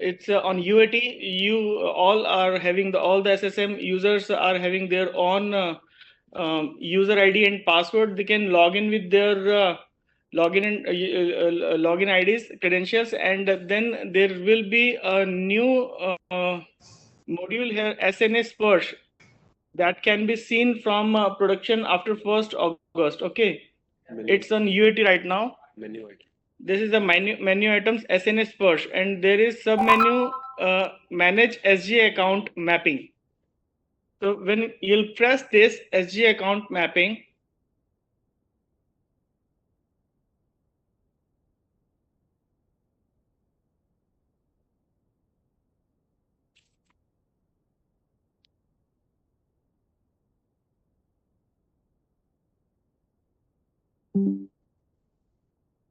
it's on UAT. You all are having all the SSM users are having their own user ID and password. They can log in with their login IDs, credentials, and then there will be a new module here, SNA SPARSH, that can be seen from production after 1st August. Okay, it's on UAT right now. Menu item. This is the menu items SNA SPARSH, and there is sub menu manage SG account mapping. So when you'll press this SG account mapping,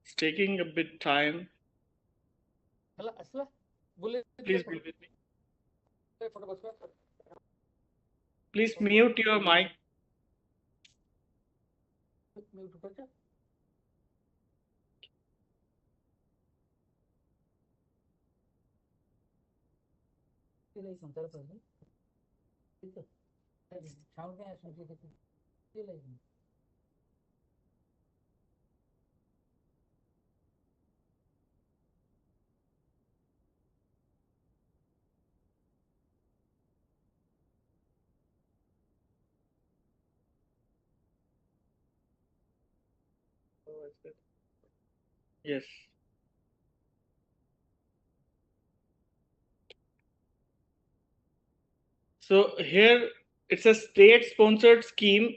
it's taking a bit time. Please be with me. Please mute your mic. Yes. So here it's a state sponsored scheme.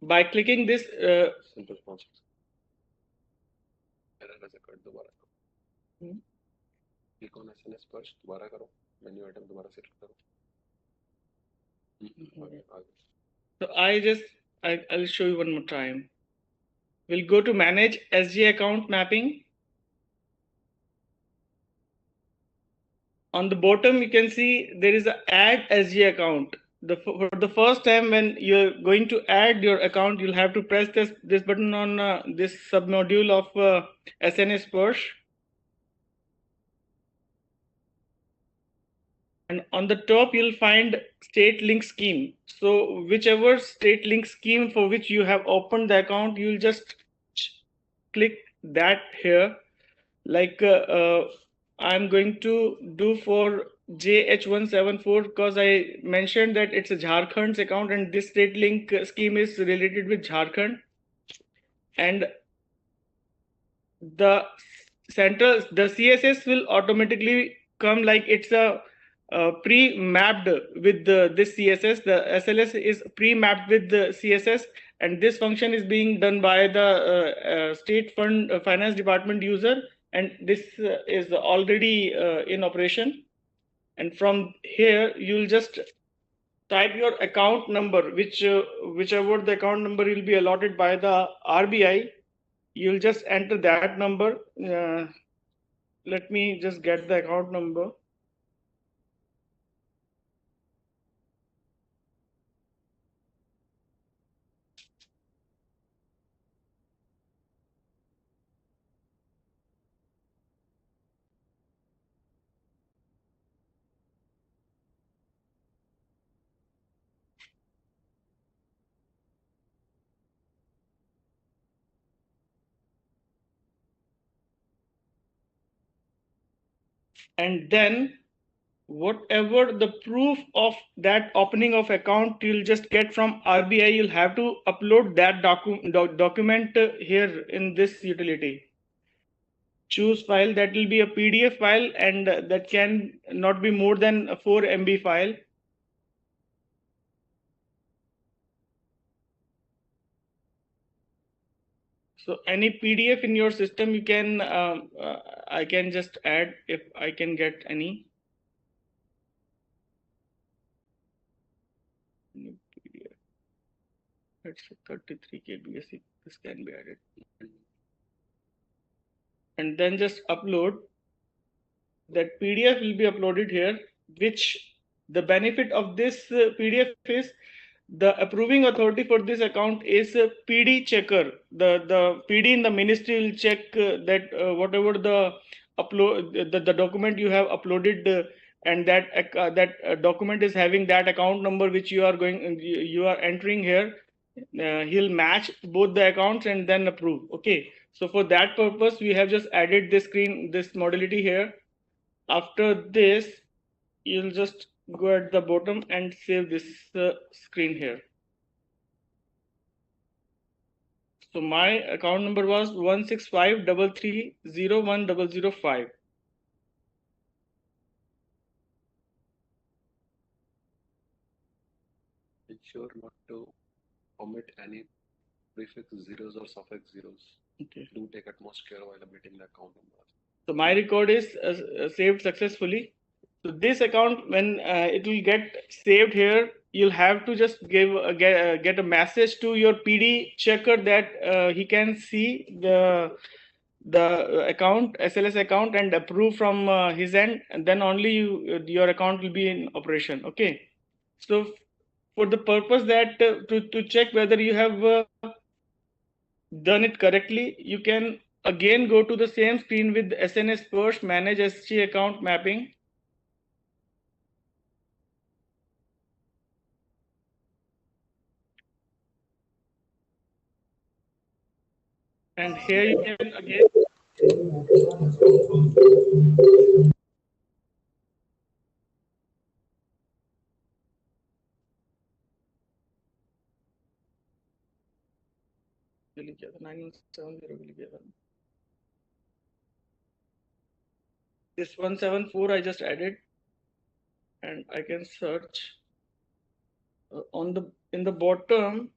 By clicking this Simple sponsors. Click on SNS SPARSH, दोबारा करो, menu item दोबारा select करो. So I'll show you one more time. We'll go to manage SG account mapping. On the bottom, you can see there is a add SG account. For the first time when you're going to add your account, you'll have to press this button on this submodule of SNA SPARSH. And on the top, you'll find state link scheme. So whichever state link scheme for which you have opened the account, you'll just click that here. Like I'm going to do for JH174 because I mentioned that it's a Jharkhand's account and this state link scheme is related with Jharkhand. And the CSS will automatically come like it's a pre-mapped with this CSS. The SLS is pre-mapped with the CSS, and this function is being done by the state fund finance department user, and this is already in operation. And from here you'll just type your account number, whichever the account number will be allotted by the RBI. You'll just enter that number. Let me just get the account number. And then whatever the proof of that opening of account you'll just get from RBI, you'll have to upload that document here in this utility. Choose file, that will be a PDF file, and that can not be more than a 4 MB file. So any PDF in your system, you can I can just add if I can get any. PDF. Let's say 33 KB. This can be added. And then just upload. That PDF will be uploaded here, which the benefit of this PDF is the approving authority for this account is a PD checker. The PD in the ministry will check that whatever the upload the document you have uploaded, and that document is having that account number which you are entering here, he'll match both the accounts and then approve. Okay, so for that purpose we have just added this modality here. After this, you'll just go at the bottom and save this screen here. So my account number was 16533010005. Ensure not to omit any prefix zeros or suffix zeros. Okay. Do take utmost care while updating the account number. So my record is saved successfully. So this account, when it will get saved here, you'll have to just get a message to your PD checker that he can see the account, SLS account, and approve from his end, and then only your account will be in operation. Okay. So for the purpose that to check whether you have done it correctly, you can again go to the same screen with SNS SPARSH manage SG account mapping. And here you can again this 174 I just added, and I can search in the bottom.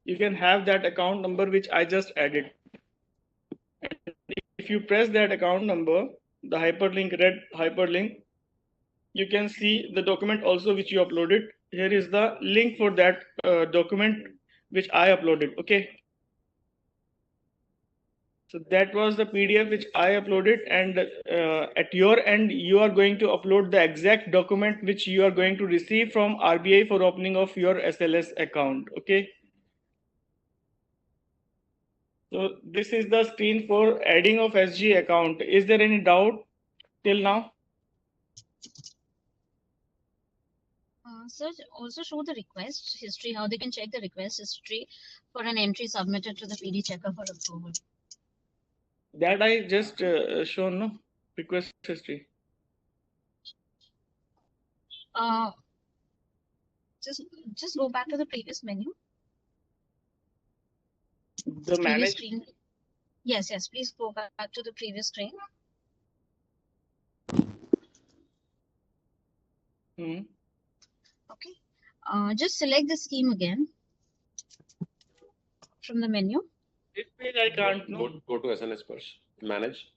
You can have that account number which I just added. And if you press that account number, the hyperlink, red hyperlink, you can see the document also which you uploaded. Here is the link for that document which I uploaded. Okay. So that was the PDF which I uploaded, and at your end, you are going to upload the exact document which you are going to receive from RBI for opening of your SLS account. Okay. So this is the screen for adding of SG account. Is there any doubt till now? Sir, also show the request history, how they can check the request history for an entry submitted to the PD checker for approval. That I just shown, no? Request history. Just go back to the previous menu. The previous screen. Yes, please go back to the previous screen. Okay. Just select the scheme again from the menu. This page I can't know. Go to SNS SPARSH, manage.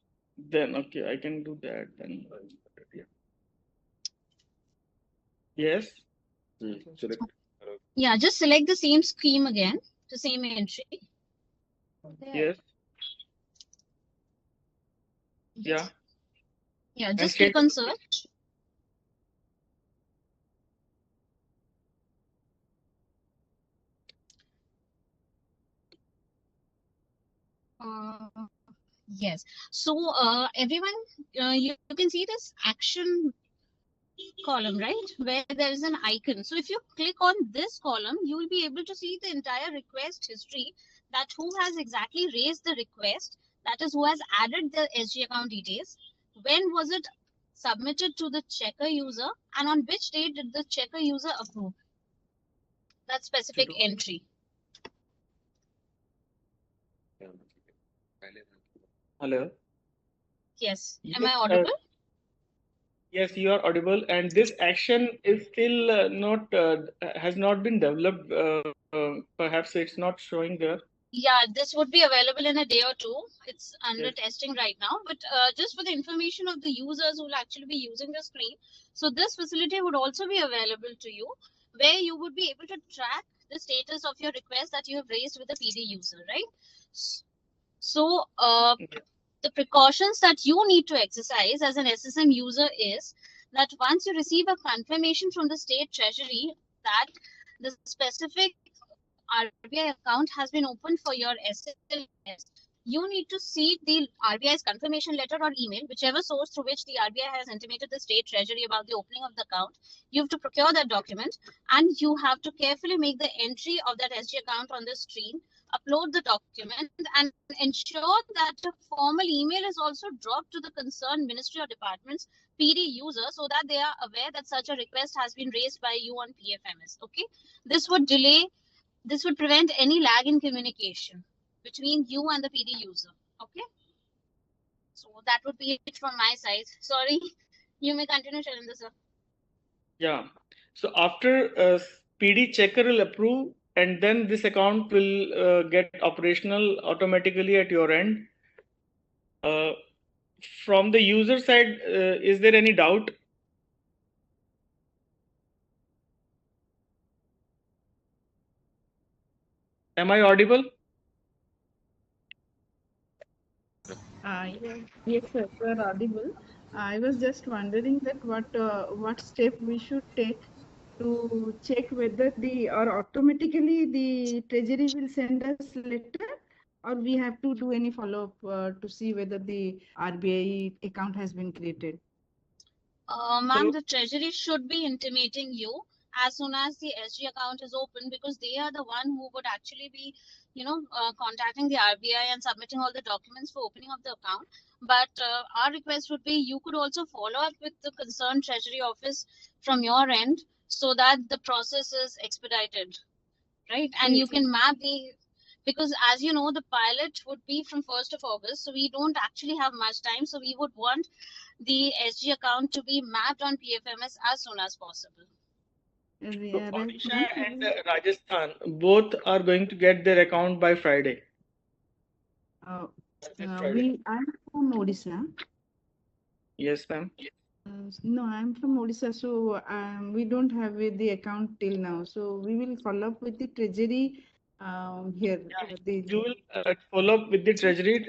Then okay, I can do that then. Yes. Select. Yeah, just select the same scheme again, the same entry. Yes. Yeah. Yeah, just click on search. Yes. So everyone, you can see this action column, right? Where there is an icon. So if you click on this column, you will be able to see the entire request history, that who has exactly raised the request, that is who has added the SG account details, when was it submitted to the checker user, and on which date did the checker user approve that specific entry. Hello. Yes. Am I audible? Yes, you are audible, and this action is still has not been developed. Perhaps it's not showing there. Yeah, this would be available in a day or two. It's under testing right now, but just for the information of the users who will actually be using the screen, so this facility would also be available to you, where you would be able to track the status of your request that you have raised with the PD user, right? So the precautions that you need to exercise as an SSM user is that once you receive a confirmation from the state treasury that the specific RBI account has been opened for your SLS, you need to see the RBI's confirmation letter or email, whichever source through which the RBI has intimated the state treasury about the opening of the account. You have to procure that document, and you have to carefully make the entry of that SG account on the screen, upload the document, and ensure that a formal email is also dropped to the concerned ministry or department's PD user so that they are aware that such a request has been raised by you on PFMS. Okay, this would prevent any lag in communication between you and the PD user. Okay, so that would be it from my side. Sorry, you may continue, Shailen, sir. Yeah. So after PD checker will approve, and then this account will get operational automatically at your end. From the user side, is there any doubt? Am I audible? Yes, sir, you are audible. I was just wondering that what step we should take to check whether the or automatically the treasury will send us letter, or we have to do any follow-up to see whether the RBI account has been created. Ma'am, the treasury should be intimating you as soon as the SG account is open, because they are the one who would actually be, contacting the RBI and submitting all the documents for opening of the account. But our request would be you could also follow up with the concerned treasury office from your end so that the process is expedited, right? And you can map the, because as you know, the pilot would be from 1st of August, so we don't actually have much time. So we would want the SG account to be mapped on PFMS as soon as possible. So Right Odisha now, and Rajasthan both are going to get their account by Friday. This Friday. I'm from Odisha. Yes, ma'am. No, I'm from Odisha, so we don't have the account till now. So we will follow up with the treasury here. You will follow up with the treasury.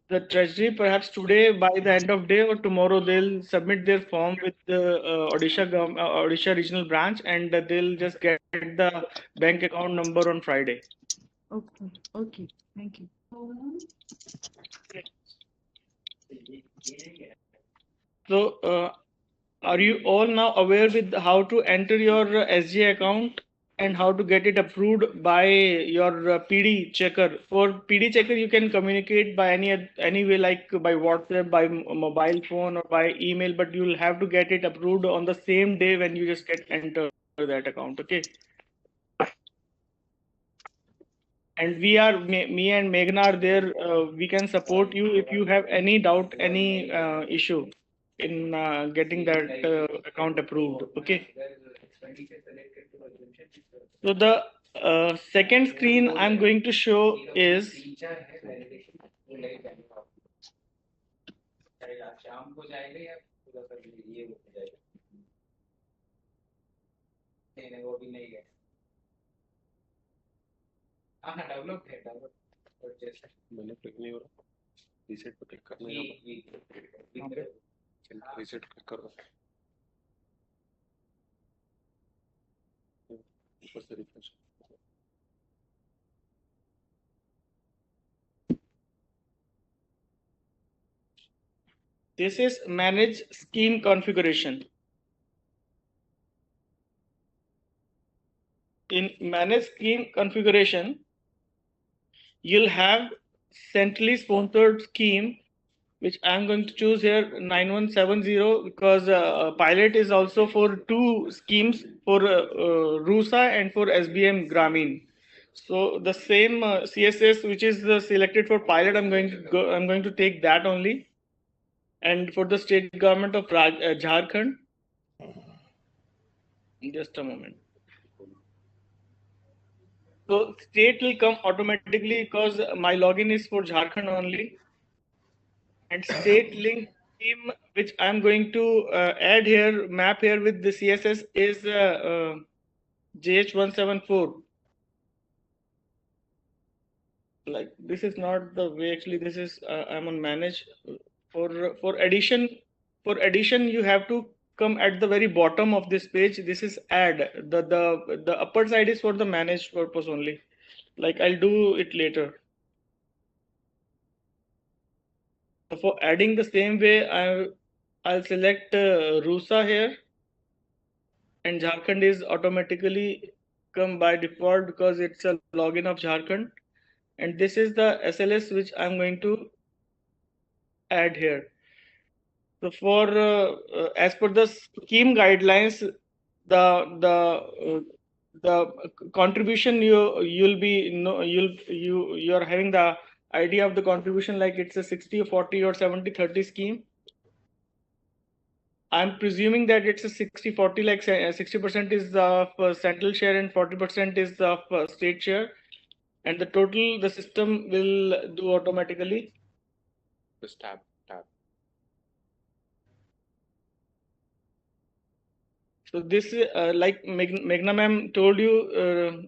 The treasury perhaps today by the end of day or tomorrow they'll submit their form with the Odisha regional branch, and they'll just get the bank account number on Friday. Okay, okay, thank you. So, are you all now aware with how to enter your SG account and how to get it approved by your PD checker? For PD checker, you can communicate by any way, like by WhatsApp, by mobile phone, or by email. But you will have to get it approved on the same day when you just get enter that account. Okay. And me and Meghna are there. We can support you if you have any doubt, any issue in getting that account approved. Okay. So the second screen I'm going to show is मैंने click नहीं हो रहा, reset पे click करना है, reset click करो, ऊपर से refresh. this is manage scheme configuration. In manage scheme configuration, you'll have centrally sponsored scheme, which I'm going to choose here 9170, because pilot is also for two schemes, for RUSA and for SBM Grameen. So the same CSS which is selected for pilot, I'm going to take that only. And for the state government of Jharkhand, just a moment. So state will come automatically because my login is for Jharkhand only. And state link scheme, which I'm going to add here, map here with the CSS, is JH174. Like this is not the way. Actually, this is I'm on manage. For addition, you have to come at the very bottom of this page. This is add. The upper side is for the manage purpose only. Like I'll do it later. For adding the same way, I'll select Rusa here, and Jharkhand is automatically come by default because it's a login of Jharkhand. And this is the SLS which I'm going to add here. So for as per the scheme guidelines, the contribution you'll be you're having the idea of the contribution, like it's a 60-40 or 70-30 scheme. I'm presuming that it's a 60-40, like 60% is of central share and 40% is of state share, and the total the system will do automatically. Just tab. So this, like Meghna ma'am told you,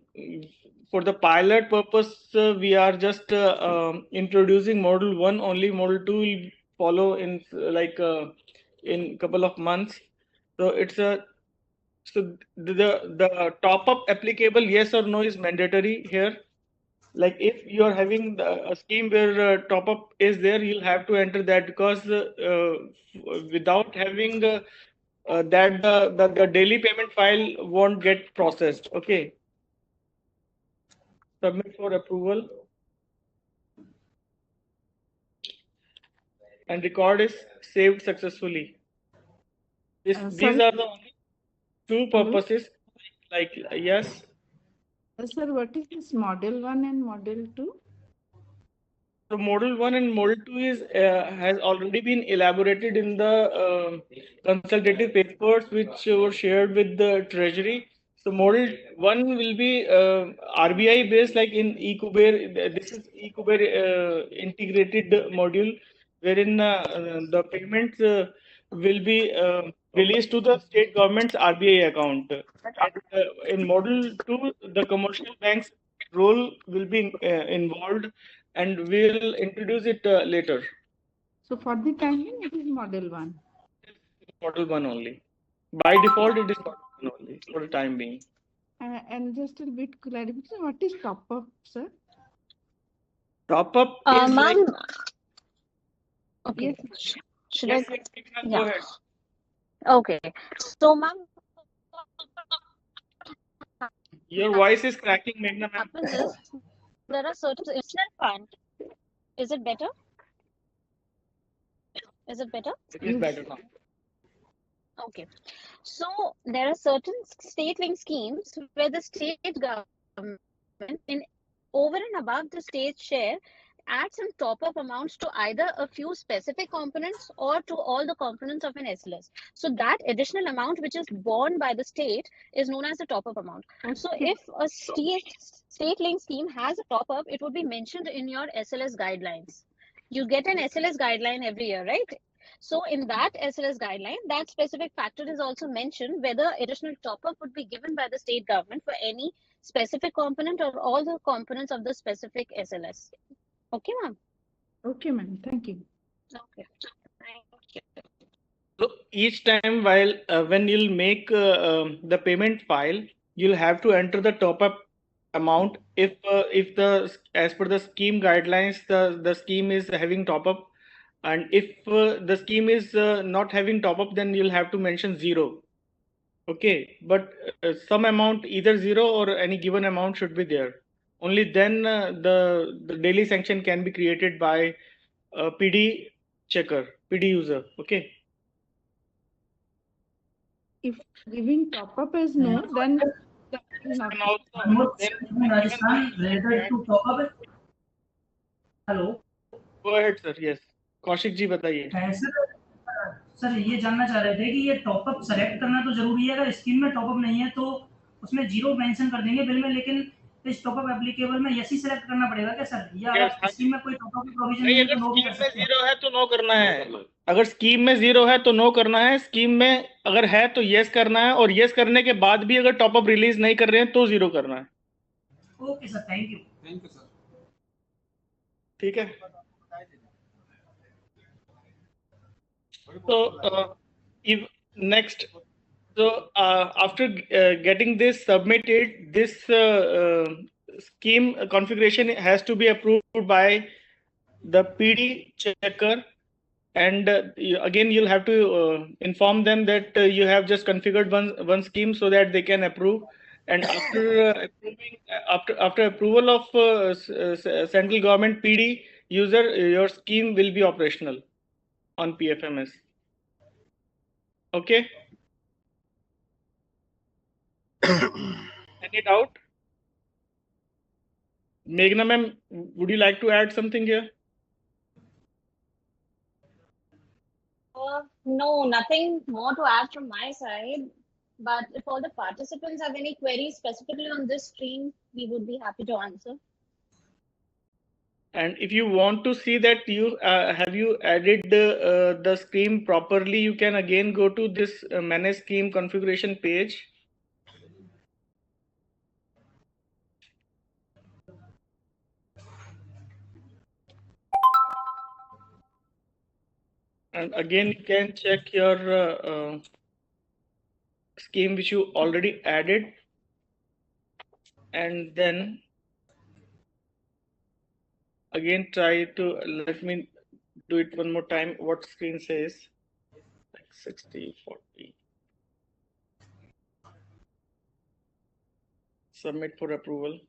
for the pilot purpose, we are just introducing model 1 only. Model 2 will follow in in couple of months. So it's a the top up applicable, yes or no, is mandatory here. Like if you are having a scheme where top up is there, you'll have to enter that, because without having that the daily payment file won't get processed. Okay. Submit for approval. And record is saved successfully. These Sorry. are the only two purposes. Like yes. Sir, what is this model 1 and model 2? So model 1 and model 2 is has already been elaborated in the consultative papers which were shared with the Treasury. So model 1 will be RBI based, like in eCuber. This is eCuber integrated module, wherein the payments will be released to the state government's RBI account. And in model 2, the commercial banks role will be involved, and we'll introduce it later. So for the time being, it is model 1. Model 1 only. By default, it is model 1 only for the time being. And just a bit clarification, what is top up, sir? Top up is like. Ma'am. Okay. Yes. Should Yes, I? go ahead. Okay. So, ma'am, Your voice is cracking, Meghna ma'am. happens is there are certain instant fund. Is it better? Is it better? It is better now. Okay. So there are certain state-linked schemes where the state government, over and above the state share, adds some top-up amounts to either a few specific components or to all the components of an SLS. So that additional amount which is borne by the state is known as the top-up amount. Okay. So if a state-linked scheme has a top-up, it would be mentioned in your SLS guidelines. You get an SLS guideline every year, right? So in that SLS guideline, that specific factor is also mentioned, whether additional top-up would be given by the state government for any specific component or all the components of the specific SLS. Okay, ma'am? Okay, ma'am. Thank you. Okay. Thank you. So each time while when you'll make the payment file, you'll have to enter the top-up amount. If the as per the scheme guidelines, the scheme is having top-up, and if the scheme is not having top-up, then you'll have to mention 0. Okay, but some amount, either 0 or any given amount, should be there. Only then the daily sanction can be created by a PD checker, PD user. Okay. If giving top up as no, then that is not. And also, Rajasthan related to top up. Hello. Go ahead, sir. Yes. Kaushik ji बताइए. Sir ये जानना चाह रहे थे कि ये top up select करना तो जरूरी है, अगर स्कीम में टॉप अप नहीं है तो उसमें 0 मेंशन कर देंगे बिल में, लेकिन इस टॉप अप एप्लीकेबल में यस ही सेलेक्ट करना पड़ेगा क्या सर, या अगर स्कीम में कोई टॉप अप प्रोविजन नहीं है तो नो भी कर सकते हैं? 0 है तो नो करना है. अगर स्कीम में 0 है तो नो करना है. स्कीम में अगर है तो यस करना है, और यस करने के बाद भी अगर टॉप अप रिलीज नहीं कर रहे हैं तो 0 करना है. Okay sir, thank you sir. ठीक है. So if next, so after getting this submitted, this scheme configuration has to be approved by the PD checker, and again you'll have to inform them that you have just configured one scheme so that they can approve, and after approval of central government PD user, your scheme will be operational on PFMS. Okay. Any doubt? Meghna ma'am, would you like to add something here? No, nothing more to add from my side. But if all the participants have any queries specifically on this screen, we would be happy to answer. And if you want to see that you have you added the scheme properly, you can again go to this manage scheme configuration page. And again, you can check your scheme which you already added, and then again try to, let me do it one more time. What screen says like 60/40. Submit for approval.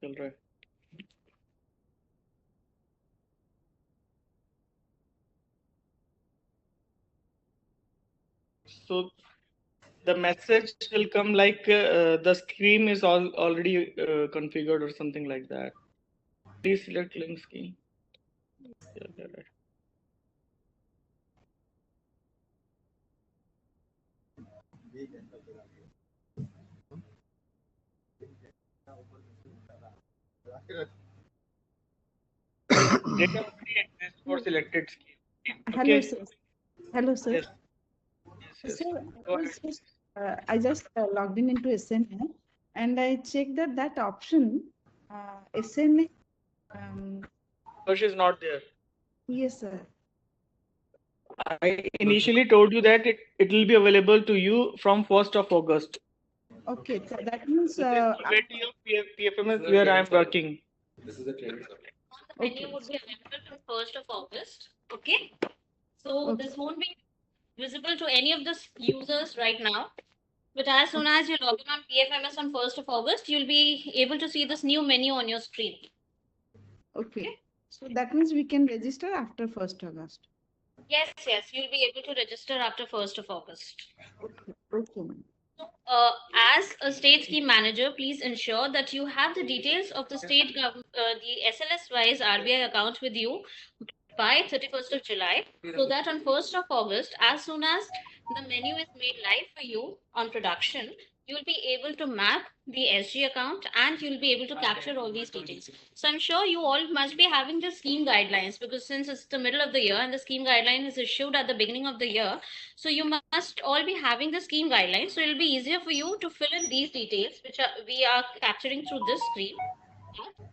All right. So the message will come like the scheme is already configured or something like that. Please select link scheme. Yeah, right. Data already exists for selected scheme. Hello, Okay. sir. Hello, sir. Yes. Yes. Sir, Go ahead. I just logged in into SNA, and I checked that option, SNA. Sparsh is not there. Yes, sir. I initially told you that it will be available to you from 1st of August. Okay, so that means This is already a PFMS where I am working. This is a training. The menu would be available from 1st of August. Okay. So this won't be visible to any of the users right now. But as soon as you log in on PFMS on 1st of August, you'll be able to see this new menu on your screen. Okay. So that means we can register after 1st August. Yes, you'll be able to register after 1st of August. Okay. As a state scheme manager, please ensure that you have the details of the state the SLS-wise RBI account with you by 31st of July, so that on 1st of August, as soon as the menu is made live for you on production, you'll be able to map the SG account and you'll be able to capture all these details. So I'm sure you all must be having the scheme guidelines, because since it's the middle of the year and the scheme guideline is issued at the beginning of the year, so you must all be having the scheme guidelines. So it'll be easier for you to fill in these details, which we are capturing through this screen.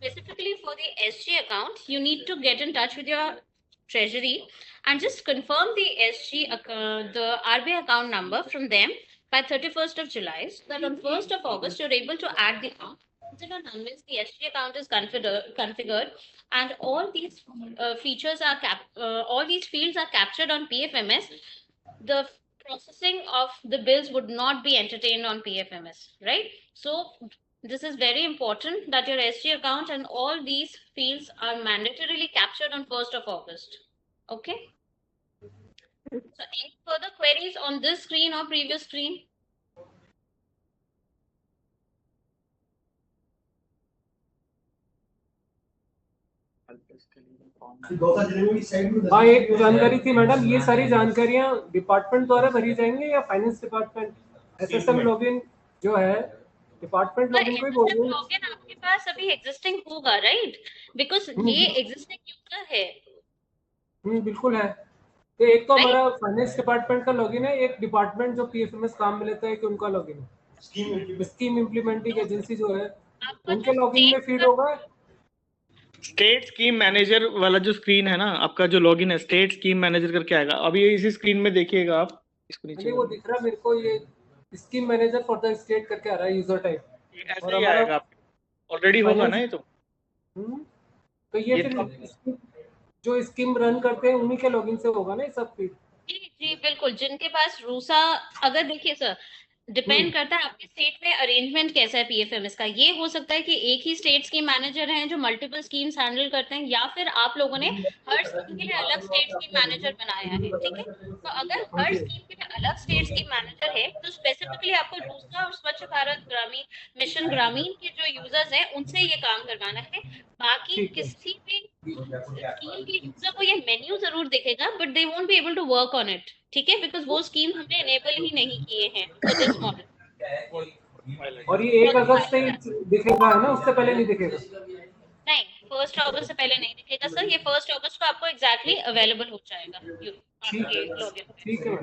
Specifically for the SG account, you need to get in touch with your treasury and just confirm the SG the RBI account number from them by 31st of July, so that on 1st of August you're able to add the account. Until and unless the SG account is configured and all these features are all these fields are captured on PFMS, the processing of the bills would not be entertained on PFMS, right? So this is very important that your SG account and all these fields are mandatorily captured on 1st of August. Okay. So any further queries on this screen or previous screen? हाँ, एक जानकारी थी madam, ये सारी जानकारियाँ department द्वारा भरी जाएंगी या फाइनेंस डिपार्टमेंट? एसएसएम लॉगिन जो है डिपार्टमेंट लॉगिन को ही बोल रहे हैं। लॉगिन आपके पास अभी एग्जिस्टिंग होगा, राइट? बिकॉज़ ये एग्जिस्टिंग यूजर है। बिल्कुल है। तो एक तो हमारा फाइनेंस डिपार्टमेंट का लॉगिन है, एक डिपार्टमेंट जो पीएफएमएस काम में लेता है कि उनका लॉगिन है। स्कीम इम्प्लीमेंटिंग एजेंसी जो है उनके लॉगिन में फीड होगा। स्टेट स्कीम मैनेजर वाला जो स्क्रीन है ना आपका, जो लॉगिन है स्टेट स्कीम मैनेजर करके आएगा। अभी इसी स्क्रीन में देखिएगा आप, इसको नीचे नहीं वो दिख रहा मेरे को, ये scheme manager for the state करके आ रहा है यूजर टाइप, ऐसे और ही हमारा आएगा आपको, ऑलरेडी होगा ना ये तो। तो ये ये फिर तो जो स्कीम रन करते हैं उन्हीं के लॉगिन से होगा ना ये सब फीड। जी जी बिल्कुल, जिनके पास रूसा, अगर देखिए सर, डिपेंड करता है आपके स्टेट में अरेंजमेंट कैसा है पीएफएमएस का। ये हो सकता है कि एक ही स्टेट स्कीम मैनेजर हैं जो मल्टीपल स्कीम्स हैंडल करते हैं, या फिर आप लोगों ने हर स्कीम के लिए अलग स्टेट स्कीम मैनेजर बनाया है, ठीक है। तो अगर हर स्कीम के लिए अलग स्टेट स्कीम मैनेजर है तो स्पेसिफिकली आपको रूसा और स्वच्छ भारत ग्रामीण मिशन ग्रामीण के जो यूजर्स हैं उनसे ये काम करवाना है। बाकी किसी भी स्कीम के यूजर को ये मेन्यू जरूर दिखेगा, but they won't be able to work on it, ठीक है, बिकॉज वो स्कीम हमने एनेबल ही नहीं किए हैं फॉर दिस मॉडल। और ये 1 अगस्त से ही दिखेगा है ना, उससे पहले नहीं दिखेगा? नहीं, 1 अगस्त से पहले नहीं दिखेगा सर, ये 1 अगस्त को आपको एग्जैक्टली अवेलेबल हो जाएगा आपके लॉगिन पे। ठीक है।